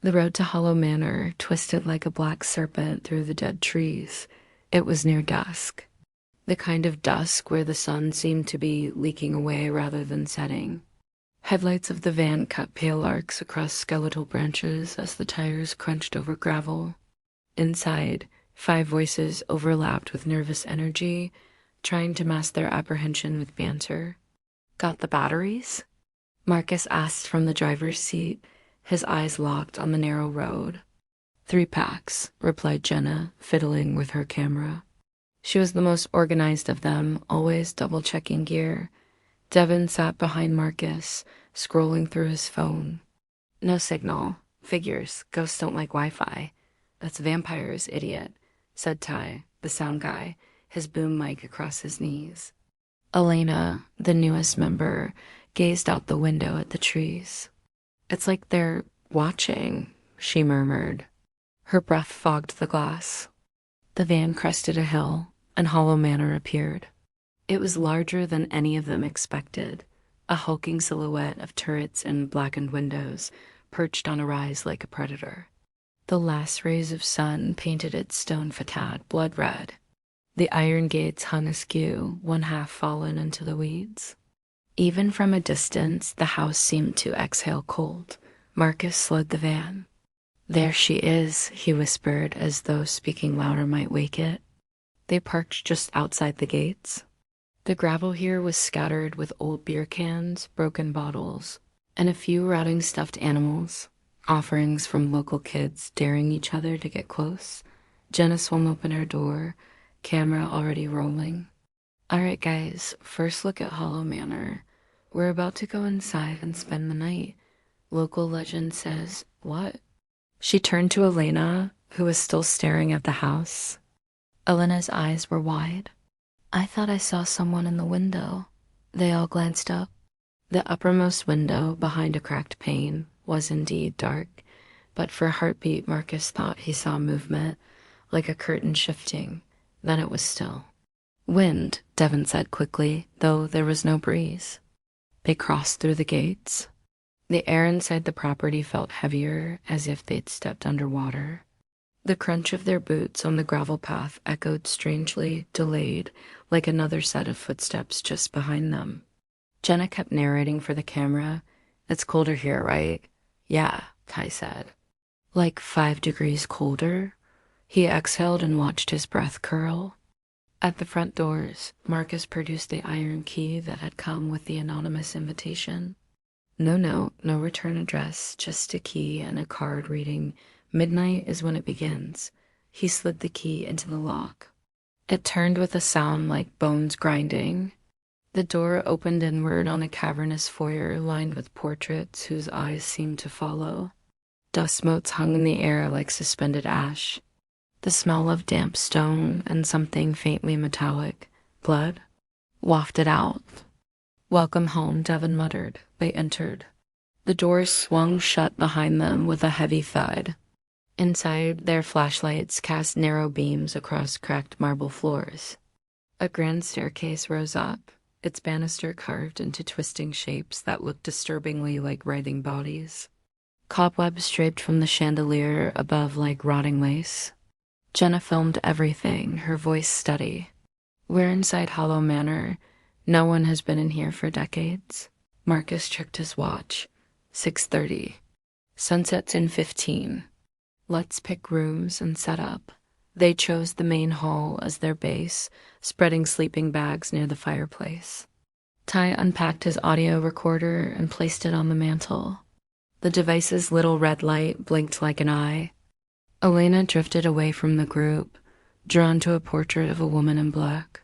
The road to Hollow Manor twisted like a black serpent through the dead trees. It was near dusk. The kind of dusk where the sun seemed to be leaking away rather than setting. Headlights of the van cut pale arcs across skeletal branches as the tires crunched over gravel. Inside, 5 voices overlapped with nervous energy, trying to mask their apprehension with banter. "Got the batteries?" Marcus asked from the driver's seat, his eyes locked on the narrow road. "3 packs," replied Jenna, fiddling with her camera. She was the most organized of them, always double-checking gear. Devin sat behind Marcus, scrolling through his phone. "No signal. Figures. Ghosts don't like Wi-Fi." "That's vampires, idiot," said Ty, the sound guy, his boom mic across his knees. Elena, the newest member, gazed out the window at the trees. "It's like they're watching," she murmured. Her breath fogged the glass. The van crested a hill, and Hollow Manor appeared. It was larger than any of them expected, a hulking silhouette of turrets and blackened windows, perched on a rise like a predator. The last rays of sun painted its stone facade blood red. The iron gates hung askew, one half fallen into the weeds. Even from a distance, the house seemed to exhale cold. Marcus slid the van. "There she is," he whispered, as though speaking louder might wake it. They parked just outside the gates. The gravel here was scattered with old beer cans, broken bottles, and a few rotting stuffed animals, offerings from local kids daring each other to get close. Jenna swung open her door, camera already rolling. "All right, guys, first look at Hollow Manor. We're about to go inside and spend the night. Local legend says..." "What?" She turned to Elena, who was still staring at the house. Elena's eyes were wide. "I thought I saw someone in the window." They all glanced up. The uppermost window, behind a cracked pane, was indeed dark, but for a heartbeat Marcus thought he saw movement, like a curtain shifting. Then it was still. "Wind," Devin said quickly, though there was no breeze. They crossed through the gates. The air inside the property felt heavier, as if they'd stepped underwater. The crunch of their boots on the gravel path echoed strangely, delayed, like another set of footsteps just behind them. Jenna kept narrating for the camera. "It's colder here, right?" "Yeah," Ty said. "Like 5 degrees colder?" He exhaled and watched his breath curl. At the front doors, Marcus produced the iron key that had come with the anonymous invitation. No note, no return address, just a key and a card reading, "Midnight is when it begins." He slid the key into the lock. It turned with a sound like bones grinding. The door opened inward on a cavernous foyer lined with portraits whose eyes seemed to follow. Dust motes hung in the air like suspended ash. The smell of damp stone and something faintly metallic, blood, wafted out. "Welcome home," Devin muttered. They entered. The doors swung shut behind them with a heavy thud. Inside, their flashlights cast narrow beams across cracked marble floors. A grand staircase rose up, its banister carved into twisting shapes that looked disturbingly like writhing bodies. Cobwebs draped from the chandelier above like rotting lace. Jenna filmed everything, her voice steady. "We're inside Hollow Manor. No one has been in here for decades." Marcus checked his watch. 6:30. "Sunset's in 15. Let's pick rooms and set up." They chose the main hall as their base, spreading sleeping bags near the fireplace. Ty unpacked his audio recorder and placed it on the mantel. The device's little red light blinked like an eye. Elena drifted away from the group, drawn to a portrait of a woman in black.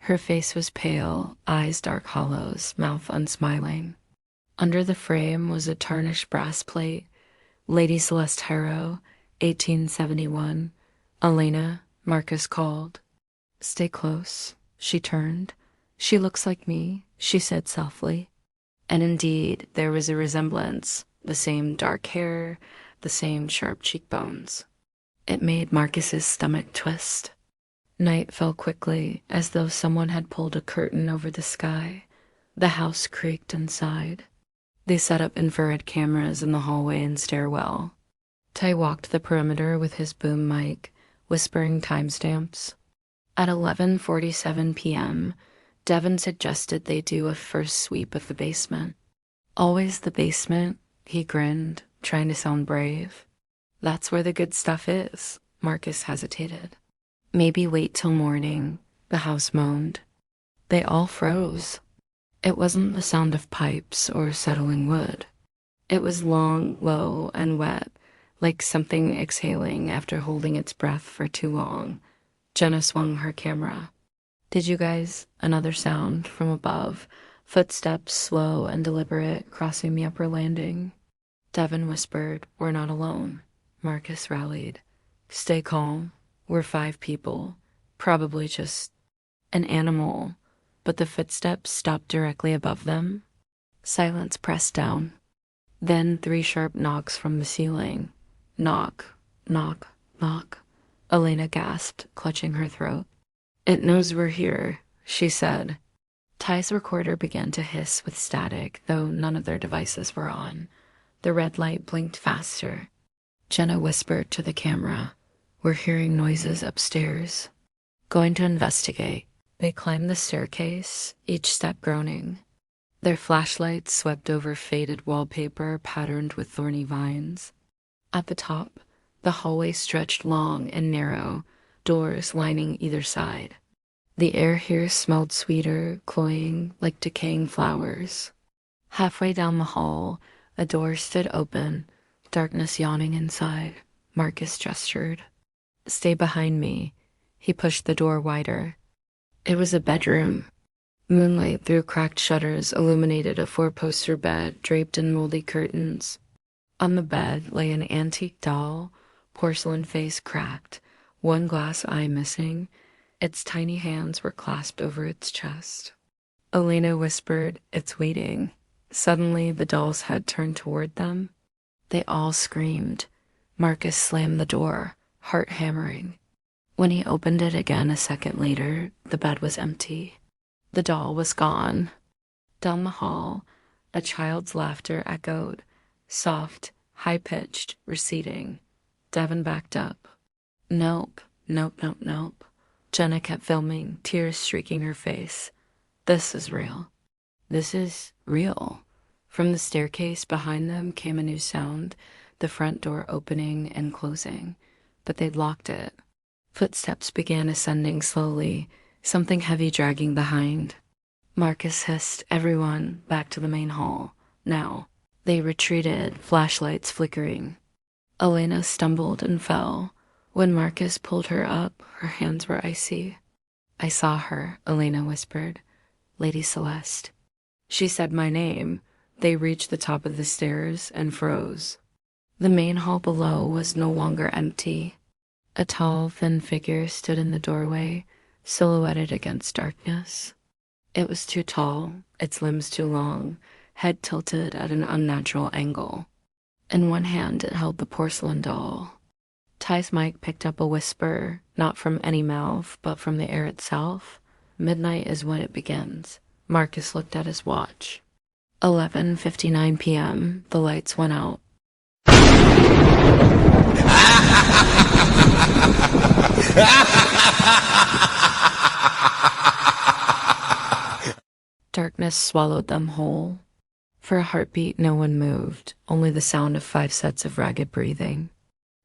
Her face was pale, eyes dark hollows, mouth unsmiling. Under the frame was a tarnished brass plate. "Lady Celeste Harrow, 1871. "Elena," Marcus called. "Stay close." She turned. "She looks like me," she said softly. And indeed, there was a resemblance, the same dark hair, the same sharp cheekbones. It made Marcus's stomach twist. Night fell quickly, as though someone had pulled a curtain over the sky. The house creaked inside. They set up infrared cameras in the hallway and stairwell. Ty walked the perimeter with his boom mic, whispering timestamps. At 11:47 p.m., Devin suggested they do a first sweep of the basement. Always the basement, he grinned, trying to sound brave. That's where the good stuff is, Marcus hesitated. Maybe wait till morning, the house moaned. They all froze. It wasn't the sound of pipes or settling wood. It was long, low, and wet, like something exhaling after holding its breath for too long. Jenna swung her camera. Did you guys? Another sound from above. Footsteps, slow and deliberate, crossing the upper landing. Devin whispered, "We're not alone." Marcus rallied. "Stay calm. We're 5 people. Probably just an animal." But the footsteps stopped directly above them. Silence pressed down. Then 3 sharp knocks from the ceiling. Knock, knock, knock. Elena gasped, clutching her throat. "It knows we're here," she said. Ty's recorder began to hiss with static, though none of their devices were on. The red light blinked faster. Jenna whispered to the camera, "We're hearing noises upstairs." Going to investigate, they climbed the staircase, each step groaning. Their flashlights swept over faded wallpaper patterned with thorny vines. At the top, the hallway stretched long and narrow, doors lining either side. The air here smelled sweeter, cloying, like decaying flowers. Halfway down the hall, a door stood open, darkness yawning inside. Marcus gestured. "Stay behind me." He pushed the door wider. It was a bedroom. Moonlight through cracked shutters illuminated a 4-poster bed draped in moldy curtains. On the bed lay an antique doll, porcelain face cracked, one glass eye missing. Its tiny hands were clasped over its chest. Elena whispered, "It's waiting." Suddenly, the doll's head turned toward them. They all screamed. Marcus slammed the door, heart hammering. When he opened it again a second later, the bed was empty. The doll was gone. Down the hall, a child's laughter echoed, soft, high-pitched, receding. Devin backed up. "Nope, nope, nope, nope." Jenna kept filming, tears streaking her face. "This is real. This is real." From the staircase behind them came a new sound, the front door opening and closing. But they'd locked it. Footsteps began ascending slowly, something heavy dragging behind. Marcus hissed everyone back to the main hall. Now. They retreated, flashlights flickering. Elena stumbled and fell. When Marcus pulled her up, her hands were icy. "I saw her," Elena whispered. "Lady Celeste." She said my name. They reached the top of the stairs and froze. The main hall below was no longer empty. A tall, thin figure stood in the doorway, silhouetted against darkness. It was too tall, its limbs too long, head tilted at an unnatural angle. In one hand it held the porcelain doll. Ty's mic picked up a whisper, not from any mouth, but from the air itself. "Midnight is when it begins." Marcus looked at his watch. 11:59 p.m., the lights went out. Darkness swallowed them whole. For a heartbeat, no one moved, only the sound of 5 sets of ragged breathing.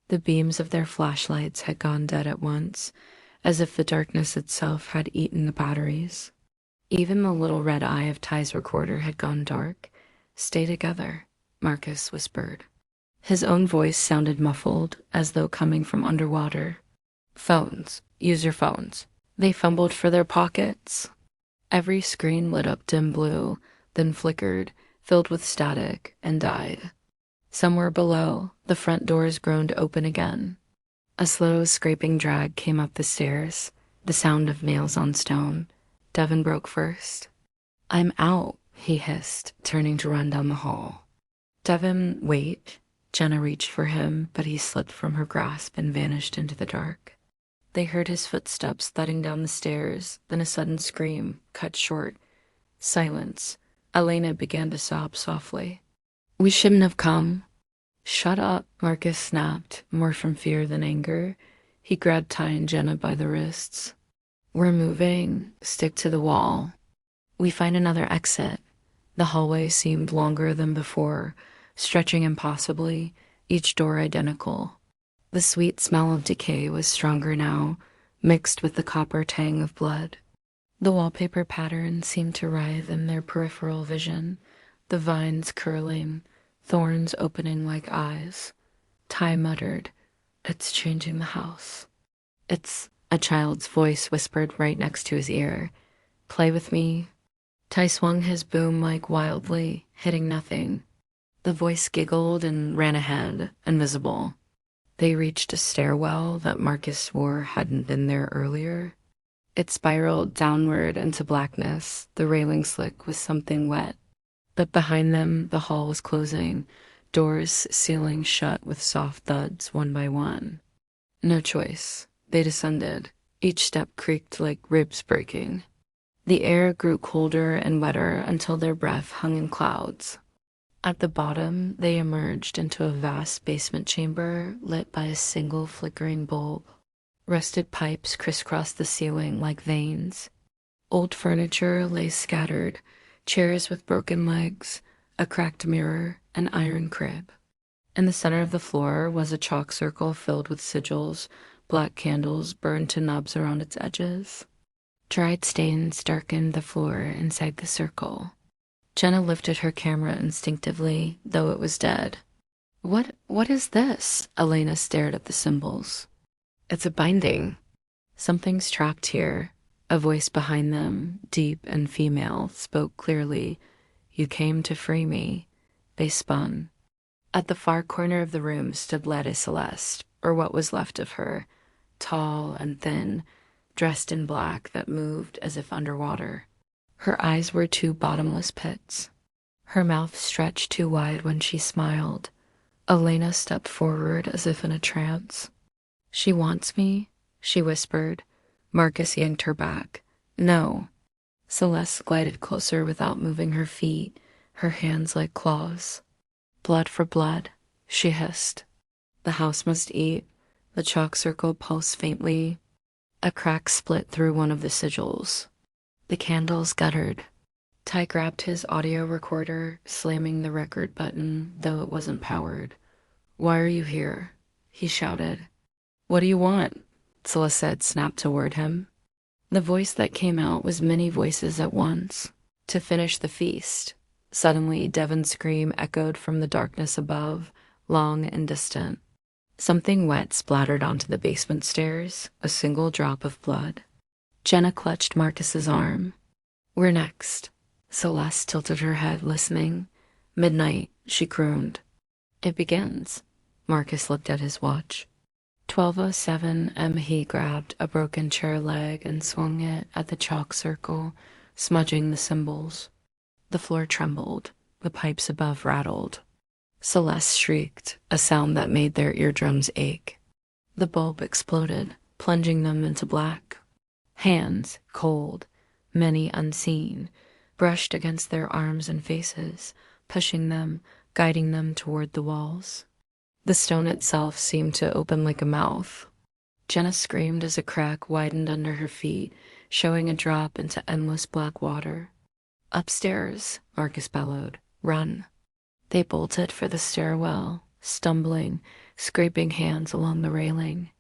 The beams of their flashlights had gone dead at once, as if the darkness itself had eaten the batteries. Even the little red eye of Ty's recorder had gone dark. "Stay together," Marcus whispered. His own voice sounded muffled, as though coming from underwater. "Phones. Use your phones." They fumbled for their pockets. Every screen lit up dim blue, then flickered, filled with static, and died. Somewhere below, the front doors groaned open again. A slow, scraping drag came up the stairs, the sound of nails on stone. Devin broke first. "I'm out," he hissed, turning to run down the hall. "Devin, wait." Jenna reached for him, but he slipped from her grasp and vanished into the dark. They heard his footsteps thudding down the stairs, then a sudden scream, cut short. Silence. Elena began to sob softly. "We shouldn't have come." Shut up, Marcus snapped, more from fear than anger. He grabbed Ty and Jenna by the wrists. We're moving. Stick to the wall. We find another exit. The hallway seemed longer than before, stretching impossibly, each door identical. The sweet smell of decay was stronger now, mixed with the copper tang of blood. The wallpaper pattern seemed to writhe in their peripheral vision, the vines curling, thorns opening like eyes. Ty muttered, "It's changing the house." "It's," a child's voice whispered right next to his ear. "Play with me." Ty swung his boom mic wildly, hitting nothing. The voice giggled and ran ahead, invisible. They reached a stairwell that Marcus swore hadn't been there earlier. It spiraled downward into blackness, the railing slick with something wet. But behind them, the hall was closing, doors sealing shut with soft thuds one by one. No choice. They descended. Each step creaked like ribs breaking. The air grew colder and wetter until their breath hung in clouds. At the bottom, they emerged into a vast basement chamber lit by a single flickering bulb. Rusted pipes crisscrossed the ceiling like veins. Old furniture lay scattered, chairs with broken legs, a cracked mirror, an iron crib. In the center of the floor was a chalk circle filled with sigils, black candles burned to nubs around its edges. Dried stains darkened the floor inside the circle. Jenna lifted her camera instinctively, though it was dead. What is this?" Elena stared at the symbols. "It's a binding. Something's trapped here." A voice behind them, deep and female, spoke clearly. "You came to free me." They spun. At the far corner of the room stood Lady Celeste, or what was left of her, tall and thin, dressed in black that moved as if underwater. Her eyes were two bottomless pits. Her mouth stretched too wide when she smiled. Elena stepped forward as if in a trance. "She wants me," she whispered. Marcus yanked her back. "No." Celeste glided closer without moving her feet, her hands like claws. "Blood for blood," she hissed. "The house must eat." The chalk circle pulsed faintly. A crack split through one of the sigils. The candles guttered. Ty grabbed his audio recorder, slamming the record button, though it wasn't powered. "Why are you here?" he shouted. "What do you want?" Celeste snapped toward him. The voice that came out was many voices at once. "To finish the feast." Suddenly, Devon's scream echoed from the darkness above, long and distant. Something wet splattered onto the basement stairs, a single drop of blood. Jenna clutched Marcus's arm. "We're next." Celeste tilted her head, listening. "Midnight," she crooned. "It begins." Marcus looked at his watch. 12:07 M. He grabbed a broken chair leg and swung it at the chalk circle, smudging the symbols. The floor trembled. The pipes above rattled. Celeste shrieked, a sound that made their eardrums ache. The bulb exploded, plunging them into black. Hands, cold, many unseen, brushed against their arms and faces, pushing them, guiding them toward the walls. The stone itself seemed to open like a mouth. Jenna screamed as a crack widened under her feet, showing a drop into endless black water. "Upstairs," Marcus bellowed. "Run." They bolted for the stairwell, stumbling, scraping hands along the railing.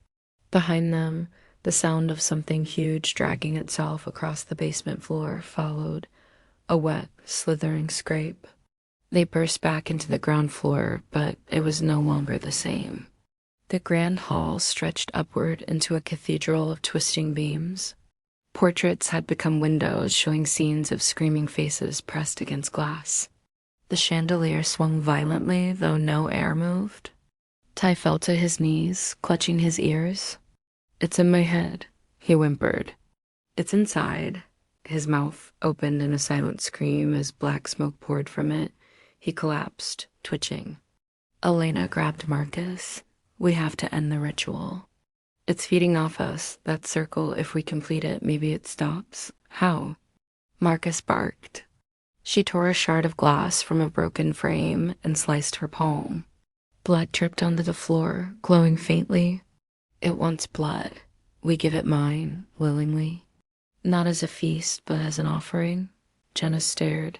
Behind them, the sound of something huge dragging itself across the basement floor followed, a wet, slithering scrape. They burst back into the ground floor, but it was no longer the same. The grand hall stretched upward into a cathedral of twisting beams. Portraits had become windows showing scenes of screaming faces pressed against glass. The chandelier swung violently, though no air moved. Ty fell to his knees, clutching his ears. "It's in my head," he whimpered. "It's inside." His mouth opened in a silent scream as black smoke poured from it. He collapsed, twitching. Elena grabbed Marcus. "We have to end the ritual." "It's feeding off us. That circle, if we complete it, maybe it stops." "How?" Marcus barked. She tore a shard of glass from a broken frame and sliced her palm. Blood dripped onto the floor, glowing faintly. It wants blood. We give it mine, willingly. Not as a feast, but as an offering. Jenna stared.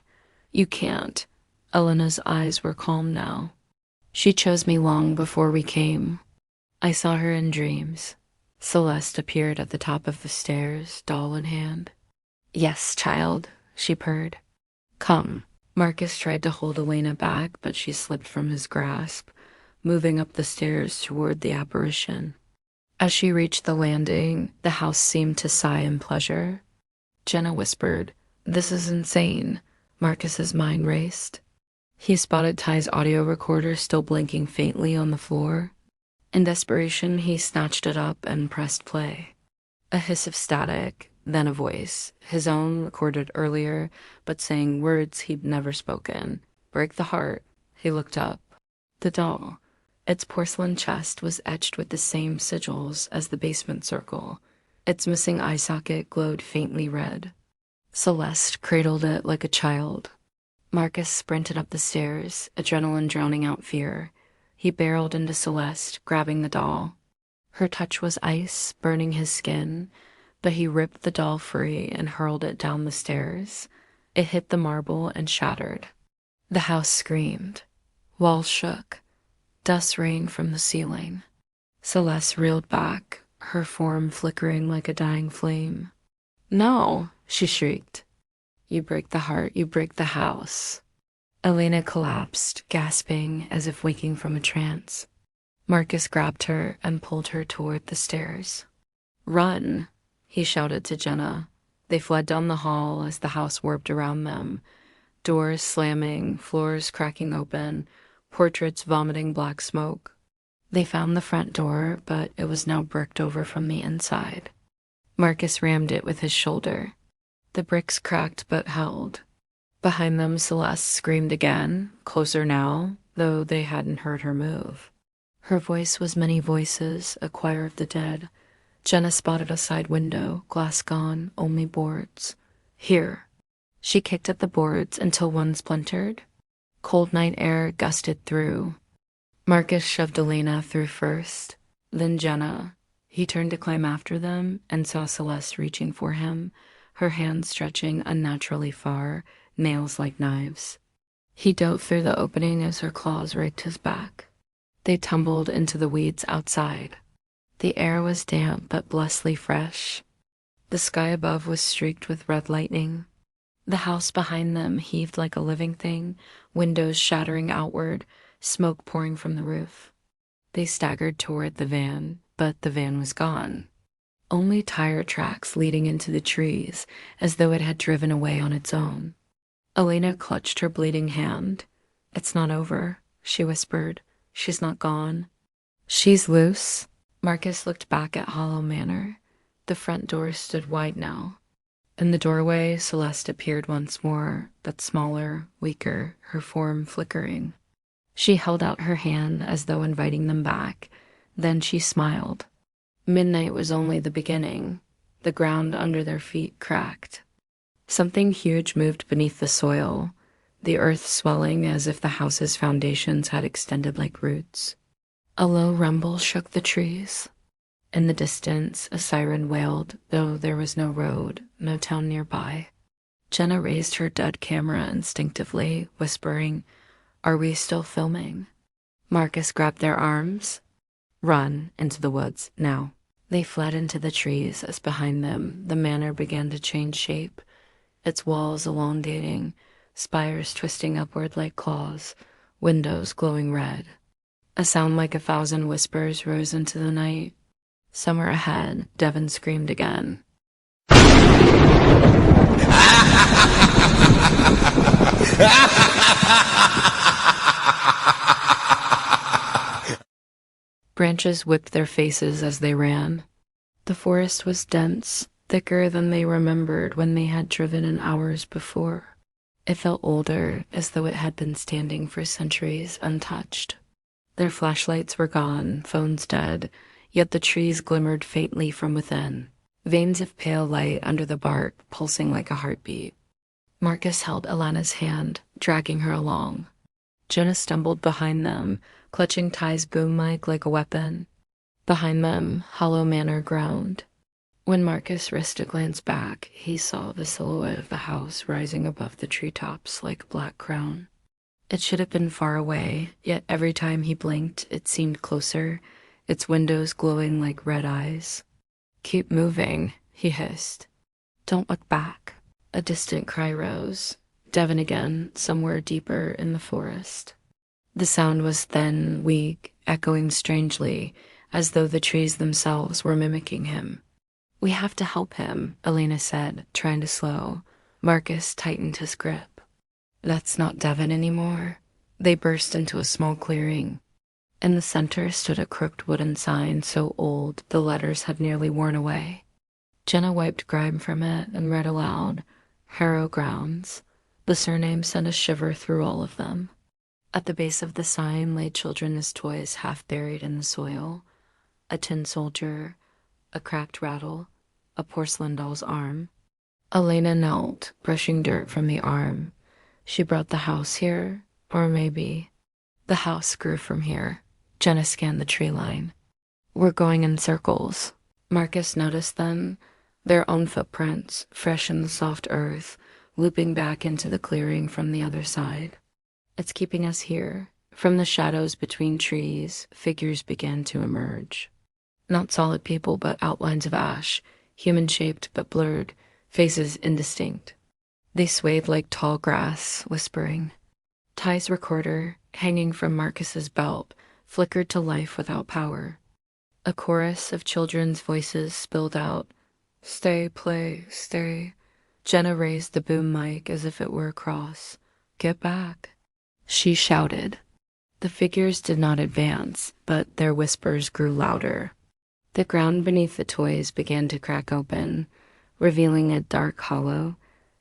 You can't. Elena's eyes were calm now. She chose me long before we came. I saw her in dreams. Celeste appeared at the top of the stairs, doll in hand. Yes, child, she purred. Come. Marcus tried to hold Elena back, but she slipped from his grasp, moving up the stairs toward the apparition. As she reached the landing, the house seemed to sigh in pleasure. Jenna whispered, This is insane. Marcus's mind raced. He spotted Ty's audio recorder still blinking faintly on the floor. In desperation, he snatched it up and pressed play. A hiss of static, then a voice, his own recorded earlier, but saying words he'd never spoken. Break the heart. He looked up. The doll. Its porcelain chest was etched with the same sigils as the basement circle. Its missing eye socket glowed faintly red. Celeste cradled it like a child. Marcus sprinted up the stairs, adrenaline drowning out fear. He barreled into Celeste, grabbing the doll. Her touch was ice, burning his skin, but he ripped the doll free and hurled it down the stairs. It hit the marble and shattered. The house screamed. Walls shook. Dust rained from the ceiling. Celeste reeled back, her form flickering like a dying flame. No, she shrieked. You break the heart, you break the house. Elena collapsed, gasping as if waking from a trance. Marcus grabbed her and pulled her toward the stairs. Run, he shouted to Jenna. They fled down the hall as the house warped around them. Doors slamming, floors cracking open, portraits vomiting black smoke. They found the front door, but it was now bricked over from the inside. Marcus rammed it with his shoulder. The bricks cracked but held. Behind them, Celeste screamed again, closer now, though they hadn't heard her move. Her voice was many voices, a choir of the dead. Jenna spotted a side window, glass gone, only boards. Here. She kicked at the boards until one splintered. Cold night air gusted through. Marcus shoved Elena through first, then Jenna. He turned to climb after them and saw Celeste reaching for him, her hands stretching unnaturally far, nails like knives. He dove through the opening as her claws raked his back. They tumbled into the weeds outside. The air was damp but blessedly fresh. The sky above was streaked with red lightning. The house behind them heaved like a living thing, windows shattering outward, smoke pouring from the roof. They staggered toward the van, but the van was gone. Only tire tracks leading into the trees, as though it had driven away on its own. Elena clutched her bleeding hand. It's not over, she whispered. She's not gone. She's loose. Marcus looked back at Hollow Manor. The front door stood wide now. In the doorway, Celeste appeared once more, but smaller, weaker, her form flickering. She held out her hand as though inviting them back. Then she smiled. Midnight was only the beginning. The ground under their feet cracked. Something huge moved beneath the soil, the earth swelling as if the house's foundations had extended like roots. A low rumble shook the trees. In the distance, a siren wailed, though there was no road, no town nearby. Jenna raised her dead camera instinctively, whispering, Are we still filming? Marcus grabbed their arms. Run into the woods, now. They fled into the trees as behind them the manor began to change shape, its walls elongating, spires twisting upward like claws, windows glowing red. A sound like 1,000 whispers rose into the night. Somewhere ahead, Devon screamed again. Branches whipped their faces as they ran. The forest was dense, thicker than they remembered when they had driven in hours before. It felt older, as though it had been standing for centuries untouched. Their flashlights were gone, phones dead, yet the trees glimmered faintly from within, veins of pale light under the bark pulsing like a heartbeat. Marcus held Alana's hand, dragging her along. Jenna stumbled behind them, clutching Ty's boom mic like a weapon. Behind them, Hollow Manor groaned. When Marcus risked a glance back, he saw the silhouette of the house rising above the treetops like a black crown. It should have been far away, yet every time he blinked, it seemed closer, its windows glowing like red eyes. "Keep moving," he hissed. "Don't look back." A distant cry rose. Devon again, somewhere deeper in the forest. The sound was thin, weak, echoing strangely, as though the trees themselves were mimicking him. "We have to help him," Elena said, trying to slow. Marcus tightened his grip. "That's not Devon anymore." They burst into a small clearing. In the center stood a crooked wooden sign so old the letters had nearly worn away. Jenna wiped grime from it and read aloud, "Harrow Grounds." The surname sent a shiver through all of them. At the base of the sign lay children's toys half buried in the soil. A tin soldier, a cracked rattle, a porcelain doll's arm. Elena knelt, brushing dirt from the arm. She brought the house here, or maybe... The house grew from here. Jenna scanned the tree line. "We're going in circles." Marcus noticed them, their own footprints, fresh in the soft earth, looping back into the clearing from the other side. "It's keeping us here." From the shadows between trees, figures began to emerge. Not solid people, but outlines of ash, human-shaped but blurred, faces indistinct. They swayed like tall grass, whispering. Ty's recorder, hanging from Marcus's belt, flickered to life without power. A chorus of children's voices spilled out. "Stay, play, stay." Jenna raised the boom mic as if it were a cross. "Get back." She shouted. The figures did not advance, but their whispers grew louder. The ground beneath the toys began to crack open, revealing a dark hollow.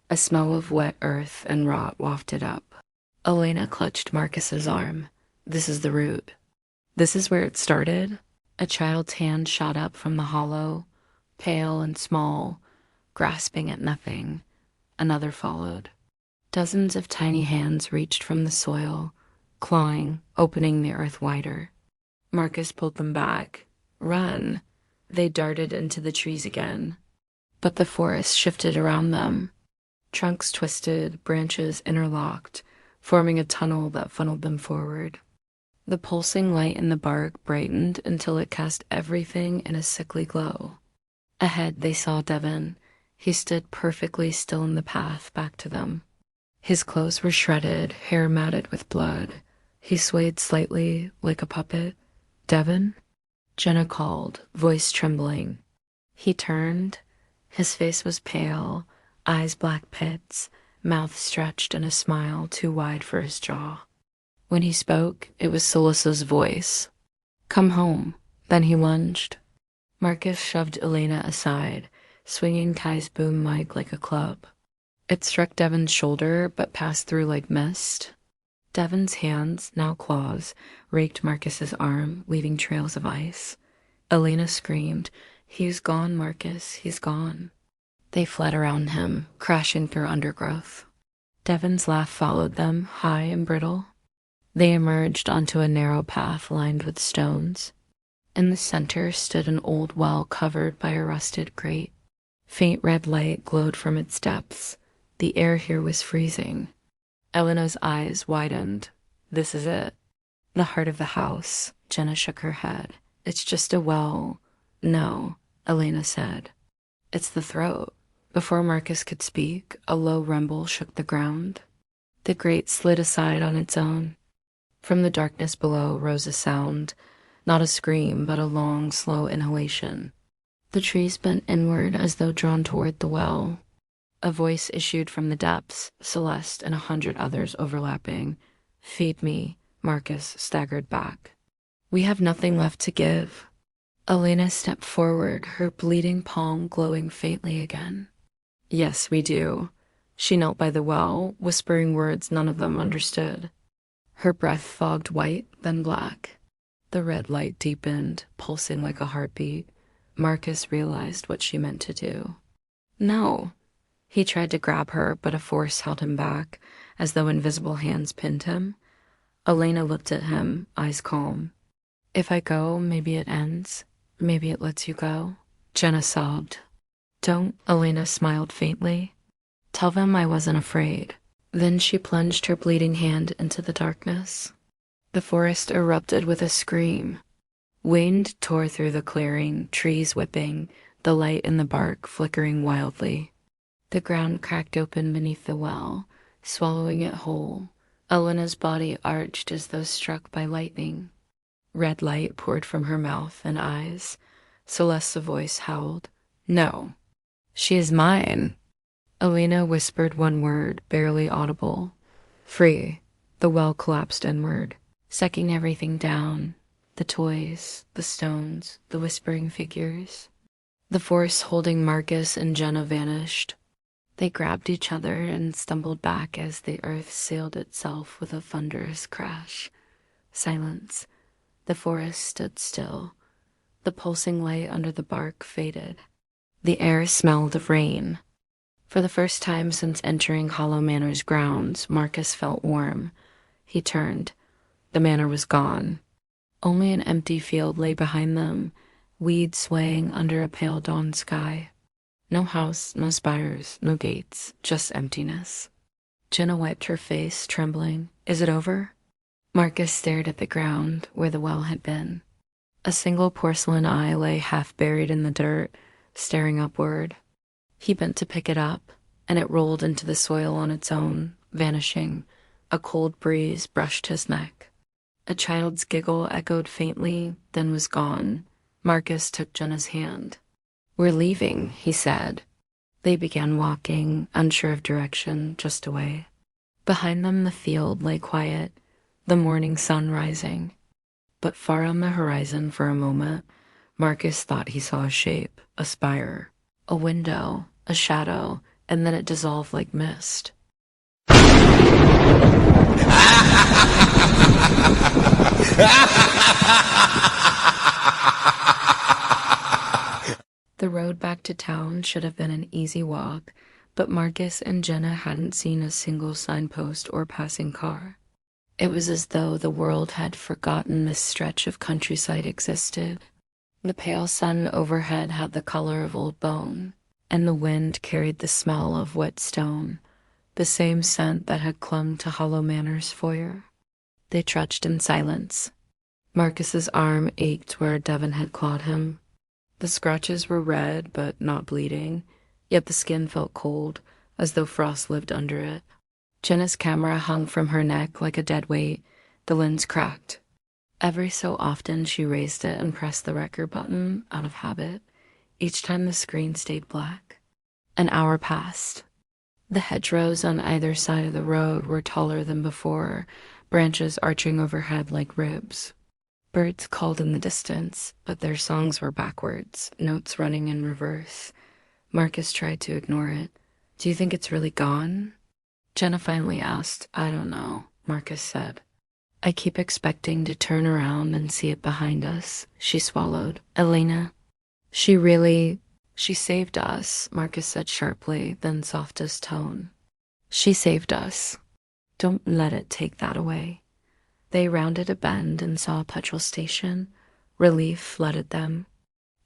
A smell of wet earth and rot wafted up. Elena clutched Marcus's arm. "This is the root." "This is where it started?" A child's hand shot up from the hollow, pale and small, grasping at nothing. Another followed. Dozens of tiny hands reached from the soil, clawing, opening the earth wider. Marcus pulled them back. "Run!" They darted into the trees again. But the forest shifted around them. Trunks twisted, branches interlocked, forming a tunnel that funneled them forward. The pulsing light in the bark brightened until it cast everything in a sickly glow. Ahead they saw Devon. He stood perfectly still in the path back to them. His clothes were shredded, hair matted with blood. He swayed slightly, like a puppet. "Devon?" Jenna called, voice trembling. He turned. His face was pale, eyes black pits, mouth stretched in a smile too wide for his jaw. When he spoke, it was Solis's voice. "Come home." Then he lunged. Marcus shoved Elena aside, swinging Ty's boom mic like a club. It struck Devon's shoulder, but passed through like mist. Devon's hands, now claws, raked Marcus's arm, leaving trails of ice. Elena screamed, "He's gone, Marcus, he's gone." They fled around him, crashing through undergrowth. Devon's laugh followed them, high and brittle. They emerged onto a narrow path lined with stones. In the center stood an old well covered by a rusted grate. Faint red light glowed from its depths. The air here was freezing. Elena's eyes widened. "This is it." "The heart of the house." Jenna shook her head. "It's just a well." "No," Elena said. "It's the throat." Before Marcus could speak, a low rumble shook the ground. The grate slid aside on its own. From the darkness below rose a sound, not a scream, but a long, slow inhalation. The trees bent inward as though drawn toward the well. A voice issued from the depths, Celeste and 100 others overlapping. "Feed me." Marcus staggered back. "We have nothing left to give." Elena stepped forward, her bleeding palm glowing faintly again. "Yes, we do." She knelt by the well, whispering words none of them understood. Her breath fogged white, then black. The red light deepened, pulsing like a heartbeat. Marcus realized what she meant to do. "No." He tried to grab her, but a force held him back, as though invisible hands pinned him. Elena looked at him, eyes calm. If I go, maybe it ends. Maybe it lets you go. Jenna sobbed. Don't, Elena smiled faintly. Tell them I wasn't afraid. Then she plunged her bleeding hand into the darkness. The forest erupted with a scream. Wind tore through the clearing, trees whipping, the light in the bark flickering wildly. The ground cracked open beneath the well, swallowing it whole. Elena's body arched as though struck by lightning. Red light poured from her mouth and eyes. Celeste's voice howled. No. She is mine. Elena whispered one word, barely audible. Free. The well collapsed inward, sucking everything down. The toys, the stones, the whispering figures. The force holding Marcus and Jenna vanished. They grabbed each other and stumbled back as the earth sealed itself with a thunderous crash. Silence. The forest stood still. The pulsing light under the bark faded. The air smelled of rain. For the first time since entering Hollow Manor's grounds, Marcus felt warm. He turned. The manor was gone. Only an empty field lay behind them, weeds swaying under a pale dawn sky. No house, no spires, no gates, just emptiness. Jenna wiped her face, trembling. Is it over? Marcus stared at the ground where the well had been. A single porcelain eye lay half buried in the dirt, staring upward. He bent to pick it up, and it rolled into the soil on its own, vanishing. A cold breeze brushed his neck. A child's giggle echoed faintly, then was gone. Marcus took Jenna's hand. We're leaving, he said. They began walking, unsure of direction, just away. Behind them the field lay quiet, the morning sun rising. But far on the horizon for a moment, Marcus thought he saw a shape, a spire, a window, a shadow, and then it dissolved like mist. The road back to town should have been an easy walk, but Marcus and Jenna hadn't seen a single signpost or passing car. It was as though the world had forgotten this stretch of countryside existed. The pale sun overhead had the color of old bone, and the wind carried the smell of wet stone, the same scent that had clung to Hollow Manor's foyer. They trudged in silence. Marcus's arm ached where Devon had clawed him. The scratches were red but not bleeding, yet the skin felt cold, as though frost lived under it. Jenna's camera hung from her neck like a dead weight, the lens cracked. Every so often she raised it and pressed the record button out of habit, each time the screen stayed black. An hour passed. The hedgerows on either side of the road were taller than before, branches arching overhead like ribs. Birds called in the distance, but their songs were backwards, notes running in reverse. Marcus tried to ignore it. Do you think it's really gone? Jenna finally asked. I don't know, Marcus said. I keep expecting to turn around and see it behind us. She swallowed. Elena. She saved us, Marcus said sharply, then softest tone. She saved us. Don't let it take that away. They rounded a bend and saw a petrol station. Relief flooded them.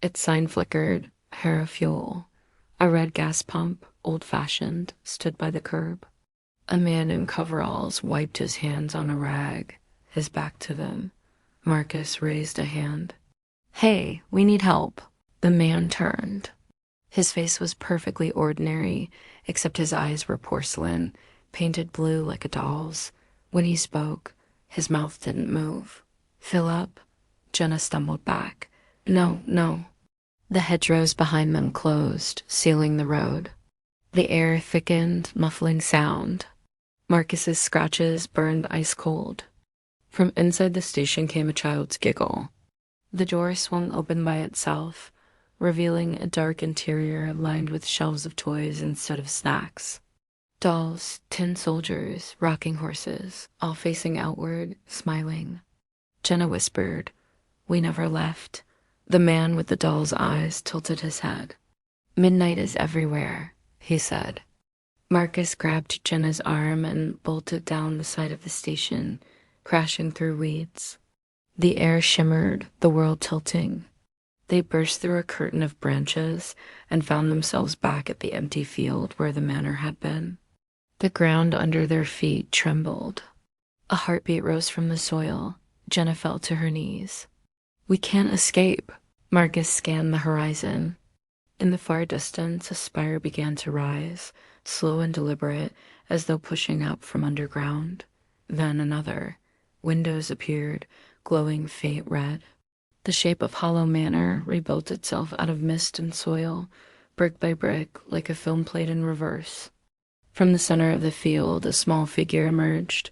Its sign flickered, Hera Fuel. A red gas pump, old-fashioned, stood by the curb. A man in coveralls wiped his hands on a rag, his back to them. Marcus raised a hand. Hey, we need help. The man turned. His face was perfectly ordinary, except his eyes were porcelain, painted blue like a doll's. When he spoke, his mouth didn't move. Fill up? Jenna stumbled back. No. The hedgerows behind them closed, sealing the road. The air thickened, muffling sound. Marcus's scratches burned ice cold. From inside the station came a child's giggle. The door swung open by itself, revealing a dark interior lined with shelves of toys instead of snacks. Dolls, tin soldiers, rocking horses, all facing outward, smiling. Jenna whispered, We never left. The man with the doll's eyes tilted his head. Midnight is everywhere, he said. Marcus grabbed Jenna's arm and bolted down the side of the station. crashing through weeds. The air shimmered, the world tilting. They burst through a curtain of branches and found themselves back at the empty field where the manor had been. The ground under their feet trembled. A heartbeat rose from the soil. Jenna fell to her knees. "We can't escape." Marcus scanned the horizon. In the far distance, a spire began to rise, slow and deliberate, as though pushing up from underground. Then another. Windows appeared, glowing faint red. The shape of Hollow Manor rebuilt itself out of mist and soil, brick by brick, like a film played in reverse. From the center of the field, a small figure emerged.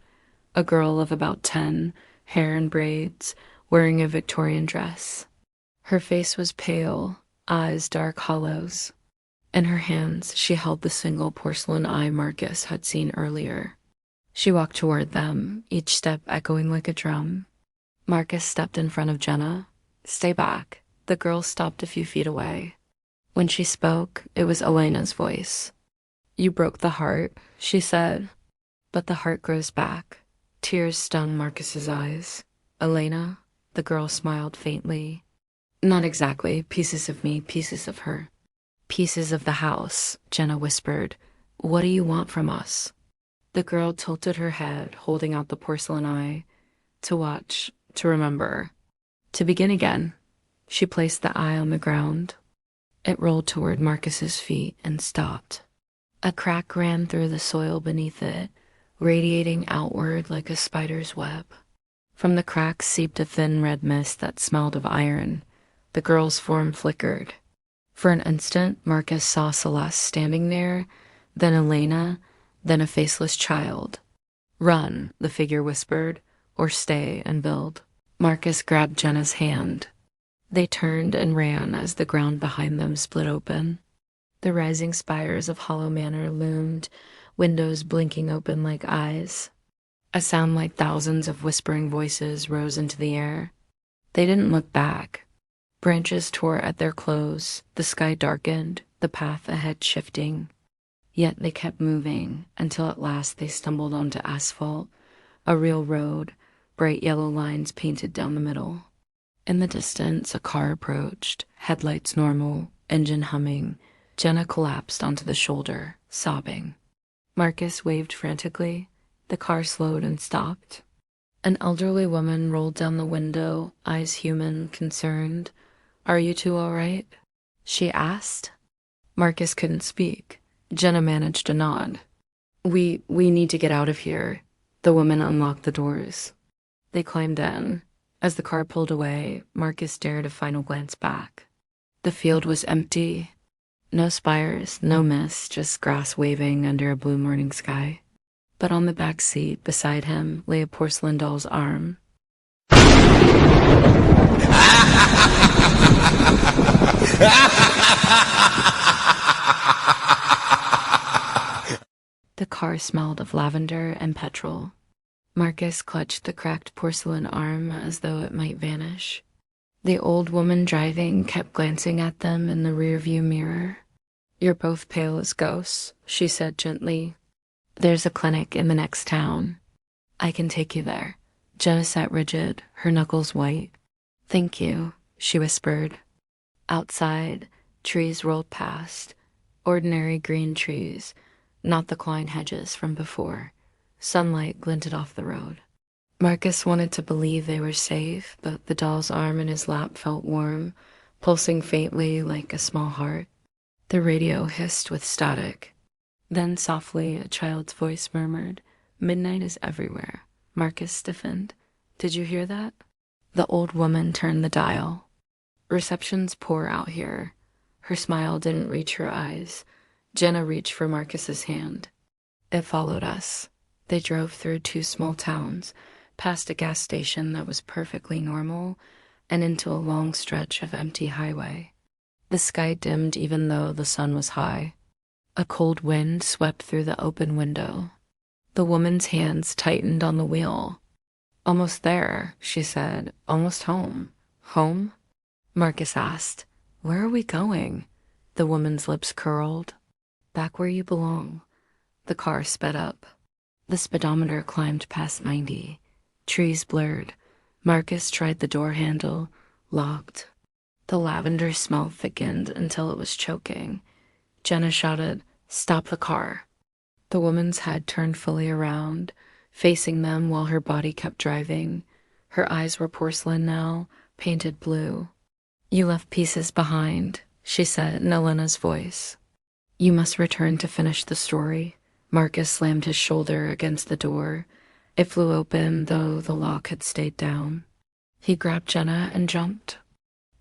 A girl of about 10, hair in braids, wearing a Victorian dress. Her face was pale, eyes dark hollows. In her hands, she held the single porcelain eye Marcus had seen earlier. She walked toward them, each step echoing like a drum. Marcus stepped in front of Jenna. "Stay back." The girl stopped a few feet away. When she spoke, it was Elena's voice. "You broke the heart," she said. But the heart grows back. Tears stung Marcus's eyes. "Elena?" The girl smiled faintly. "Not exactly. Pieces of me, pieces of her." "Pieces of the house," Jenna whispered. "What do you want from us?" The girl tilted her head, holding out the porcelain eye. "To watch, to remember, to begin again." She placed the eye on the ground. It rolled toward Marcus's feet and stopped. A crack ran through the soil beneath it, radiating outward like a spider's web. From the crack seeped a thin red mist that smelled of iron. The girl's form flickered. For an instant, Marcus saw Celeste standing there, then Elena, then a faceless child. "Run," the figure whispered, "or stay and build." Marcus grabbed Jenna's hand. They turned and ran as the ground behind them split open. The rising spires of Hollow Manor loomed, windows blinking open like eyes. A sound like thousands of whispering voices rose into the air. They didn't look back. Branches tore at their clothes, the sky darkened, the path ahead shifting. Yet they kept moving until at last they stumbled onto asphalt, a real road, bright yellow lines painted down the middle. In the distance, a car approached, headlights normal, engine humming. Jenna collapsed onto the shoulder, sobbing. Marcus waved frantically. The car slowed and stopped. An elderly woman rolled down the window, eyes human, concerned. "Are you two all right?" she asked. Marcus couldn't speak. Jenna managed a nod. We need to get out of here." The woman unlocked the doors. They climbed in. As the car pulled away, Marcus dared a final glance back. The field was empty. No spires, no mist, just grass waving under a blue morning sky. But on the back seat beside him lay a porcelain doll's arm. The car smelled of lavender and petrol. Marcus clutched the cracked porcelain arm as though it might vanish. The old woman driving kept glancing at them in the rearview mirror. "You're both pale as ghosts," she said gently. "There's a clinic in the next town. I can take you there." Jenna sat rigid, her knuckles white. "Thank you," she whispered. Outside, trees rolled past. Ordinary green trees, not the Klein hedges from before. Sunlight glinted off the road. Marcus wanted to believe they were safe, but the doll's arm in his lap felt warm, pulsing faintly like a small heart. The radio hissed with static. Then softly, a child's voice murmured, "Midnight is everywhere." Marcus stiffened. "Did you hear that?" The old woman turned the dial. "Reception's poor out here." Her smile didn't reach her eyes. Jenna reached for Marcus's hand. It followed us. They drove through 2 small towns, past a gas station that was perfectly normal, and into a long stretch of empty highway. The sky dimmed even though the sun was high. A cold wind swept through the open window. The woman's hands tightened on the wheel. "Almost there," she said. "Almost home." "Home?" Marcus asked. "Where are we going?" The woman's lips curled. "Back where you belong." The car sped up. The speedometer climbed past 90. Trees blurred. Marcus tried the door handle. Locked. The lavender smell thickened until it was choking. Jenna shouted, "Stop the car." The woman's head turned fully around, facing them while her body kept driving. Her eyes were porcelain now, painted blue. "You left pieces behind," she said in Elena's voice. "You must return to finish the story." Marcus slammed his shoulder against the door. It flew open, though the lock had stayed down. He grabbed Jenna and jumped.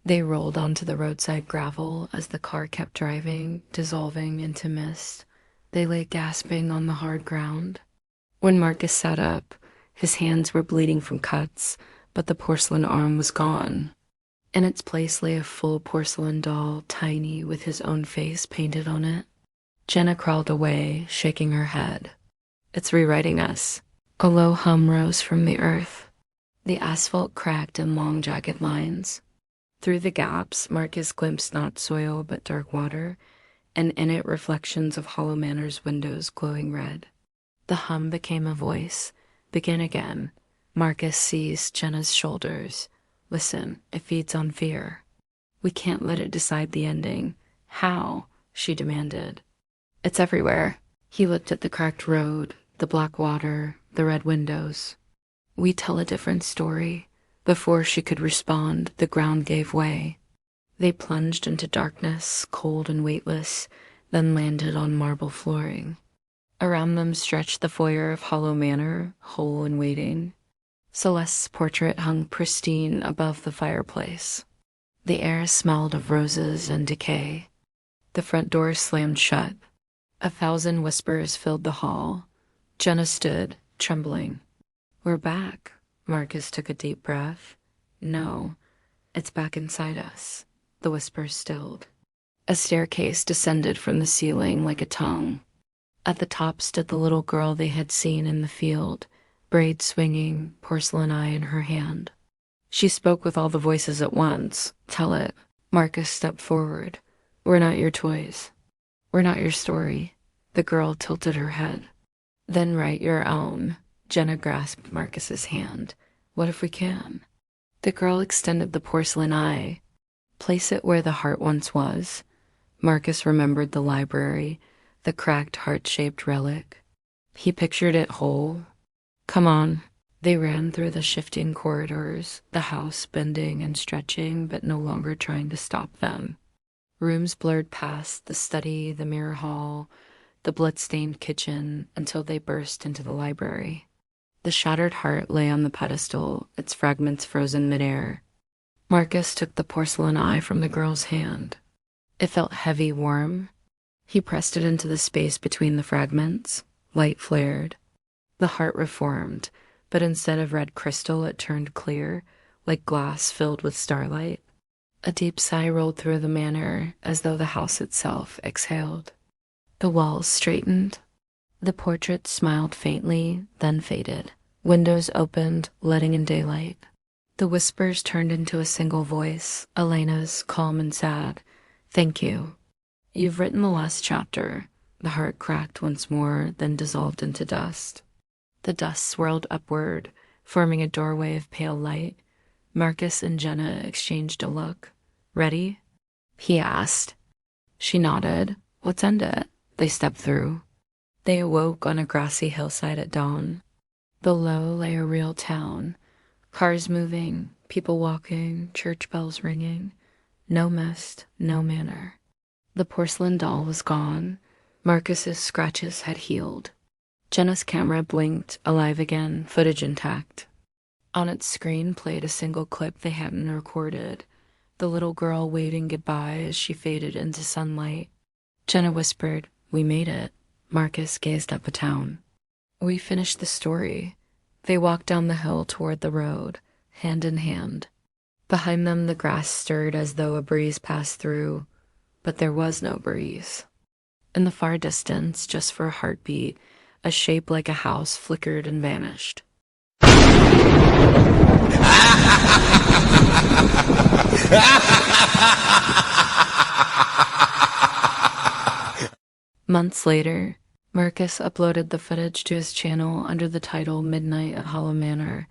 They rolled onto the roadside gravel as the car kept driving, dissolving into mist. They lay gasping on the hard ground. When Marcus sat up, his hands were bleeding from cuts, but the porcelain arm was gone. In its place lay a full porcelain doll, tiny, with his own face painted on it. Jenna crawled away, shaking her head. "It's rewriting us." A low hum rose from the earth. The asphalt cracked in long, jagged lines. Through the gaps, Marcus glimpsed not soil but dark water, and in it reflections of Hollow Manor's windows glowing red. The hum became a voice. "Begin again." Marcus seized Jenna's shoulders. "Listen, it feeds on fear. We can't let it decide the ending." "How?" she demanded. "It's everywhere." He looked at the cracked road, the black water, the red windows. "We tell a different story." Before she could respond, the ground gave way. They plunged into darkness, cold and weightless, then landed on marble flooring. Around them stretched the foyer of Hollow Manor, whole and waiting. Celeste's portrait hung pristine above the fireplace. The air smelled of roses and decay. The front door slammed shut. 1,000 whispers filled the hall. Jenna stood, trembling. "We're back." Marcus took a deep breath. "No, it's back inside us." The whispers stilled. A staircase descended from the ceiling like a tongue. At the top stood the little girl they had seen in the field, braid swinging, porcelain eye in her hand. She spoke with all the voices at once. "Tell it." Marcus stepped forward. "We're not your toys. We're not your story." The girl tilted her head. "Then write your own." Jenna grasped Marcus's hand. "What if we can?" The girl extended the porcelain eye. "Place it where the heart once was." Marcus remembered the library, the cracked heart-shaped relic. He pictured it whole. "Come on." They ran through the shifting corridors, the house bending and stretching, but no longer trying to stop them. Rooms blurred past, the study, the mirror hall, the blood-stained kitchen, until they burst into the library. The shattered heart lay on the pedestal, its fragments frozen midair. Marcus took the porcelain eye from the girl's hand. It felt heavy, warm. He pressed it into the space between the fragments. Light flared. The heart reformed, but instead of red crystal, it turned clear, like glass filled with starlight. A deep sigh rolled through the manor, as though the house itself exhaled. The walls straightened. The portrait smiled faintly, then faded. Windows opened, letting in daylight. The whispers turned into a single voice, Elena's, calm and sad. "Thank you. You've written the last chapter." The heart cracked once more, then dissolved into dust. The dust swirled upward, forming a doorway of pale light. Marcus and Jenna exchanged a look. "Ready?" he asked. She nodded. "Let's end it." They stepped through. They awoke on a grassy hillside at dawn. Below lay a real town. Cars moving, people walking, church bells ringing. No mist, no manor. The porcelain doll was gone. Marcus's scratches had healed. Jenna's camera blinked, alive again, footage intact. On its screen played a single clip they hadn't recorded. The little girl waving goodbye as she faded into sunlight. Jenna whispered, "We made it." Marcus gazed up a town. "We finished the story." They walked down the hill toward the road, hand in hand. Behind them the grass stirred as though a breeze passed through, but there was no breeze. In the far distance, just for a heartbeat, a shape like a house flickered and vanished. Months later, Marcus uploaded the footage to his channel under the title Midnight at Hollow Manor,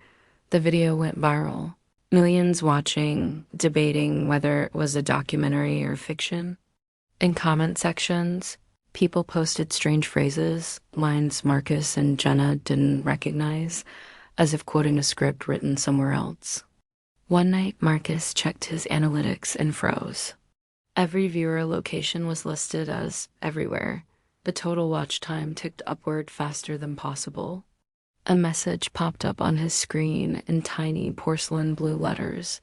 The video went viral. Millions watching, debating whether it was a documentary or fiction. In comment sections, people posted strange phrases, lines Marcus and Jenna didn't recognize, as if quoting a script written somewhere else. One night, Marcus checked his analytics and froze. Every viewer location was listed as everywhere. The total watch time ticked upward faster than possible. A message popped up on his screen in tiny porcelain blue letters.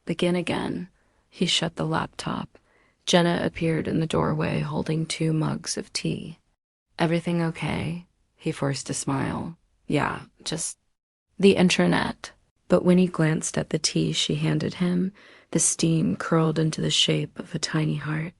Begin again. He shut the laptop. Jenna appeared in the doorway holding 2 mugs of tea. Everything okay? He forced a smile. Yeah, just the intranet. But when he glanced at the tea she handed him, the steam curled into the shape of a tiny heart.